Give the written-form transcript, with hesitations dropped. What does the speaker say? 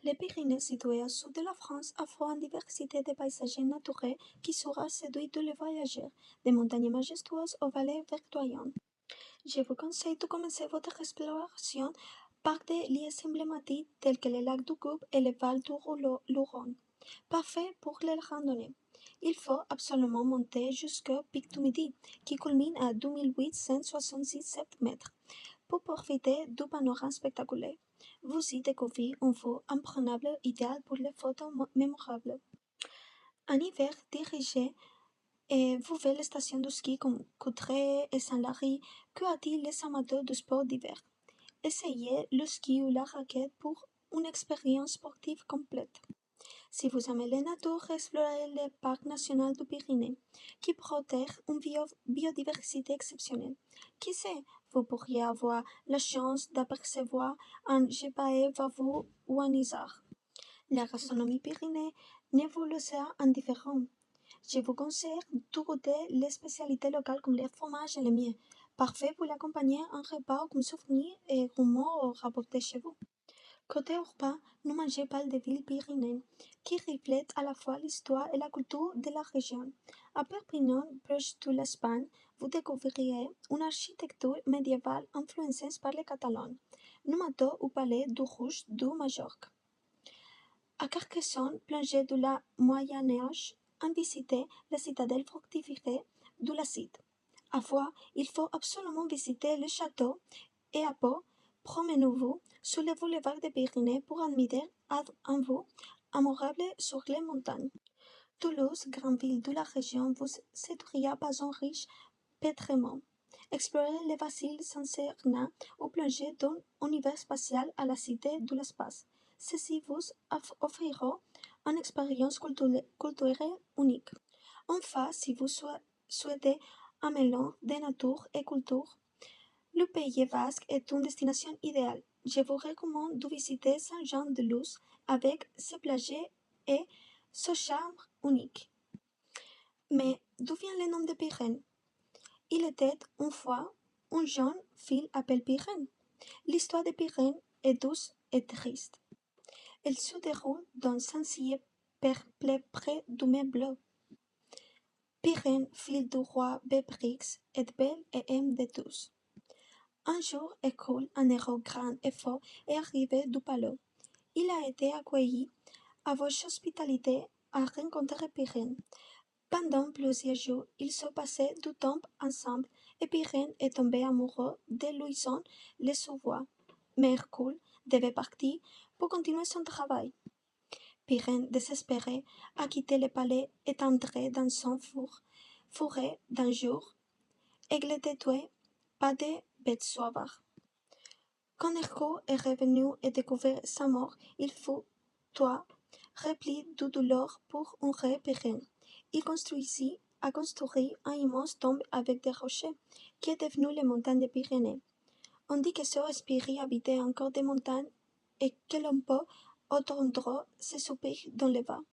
Les Pyrénées, situées au sud de la France, offrent une diversité de paysages naturels qui saura séduire tous les voyageurs, des montagnes majestueuses aux vallées verdoyantes. Je vous conseille de commencer votre exploration par des lieux emblématiques tels que le lac du Goutte et le Val du Louron, parfait pour les randonnées. Il faut absolument monter jusqu'au pic du Midi, qui culmine à 2867 mètres, pour profiter du panorama spectaculaire. Vous y découvrez une vue imprenable idéale pour les photos mémorables. En hiver, dirigez et vous verrez les stations de ski comme Coudray et Saint-Lary que attirent les amateurs de sport d'hiver. Essayez le ski ou la raquette pour une expérience sportive complète. Si vous aimez la nature, explorez le parc national du Pyrénées, qui protège une biodiversité exceptionnelle. Qui sait, vous pourriez avoir la chance d'apercevoir un guépard vavou ou un isard. La gastronomie pyrénéenne ne vous laissera indifférent. Je vous conseille de goûter les spécialités locales comme les fromages et les miels, parfait pour l'accompagner un repas comme souvenir et gourmand rapporté chez vous. Côté urbain, ne mangez pas des villes pyrénéennes, qui reflètent à la fois l'histoire et la culture de la région. À Perpignan, proche de l'Espagne, vous découvrirez une architecture médiévale influencée par les Catalans, Numato ou Palais du Rouge du Majorque. À Carcassonne, plongée de la Moyen Âge, en visiter la citadelle fortifiée de la Cide. À voir, il faut absolument visiter le château et à Pau, promenez-vous sur le boulevard des Pyrénées pour admirer un vue amourable sur les montagnes. Toulouse, grande ville de la région, vous séduira par son riche patrimoine. Explorez les Basiles Saint-Sernin ou plongez dans l'univers spatial à la Cité de l'espace. Ceci vous offrira une expérience culturelle unique. Enfin, si vous souhaitez un mélange de nature et culture, le Pays basque est une destination idéale. Je vous recommande de visiter Saint-Jean-de-Luz avec ses plages et son charme unique. Mais d'où vient le nom de Pyrénées? Il était une fois une jeune fille appelée Pyrène. L'histoire de Pyrène est douce et triste. Elle se déroule dans Saint-Cyr près du mer Bleu. Pyrène, fille du roi Bébrix, est belle et aime de tous. Un jour, Hercule, un héros grand et fort, est arrivé du palais. Il a été accueilli à votre hospitalité à rencontrer Pyrène. Pendant plusieurs jours, ils se passaient du temps ensemble et Pyrène est tombé amoureux de Louison le Sous-Bois. Mais Hercule devait partir pour continuer son travail. Pyrène, désespéré, a quitté le palais et entré dans son forêt d'un jour. Elle était tuée par des bêtes sauvages. Quand Hercule est revenu et découvert sa mort, il fut tué, rempli de douleur pour honrer Pyrène. Il a construit un immense tombe avec des rochers, qui est devenu les montagnes des Pyrénées. On dit que ce esprit habitait encore des montagnes et que l'on peut entendre ses soupirs dans les vents.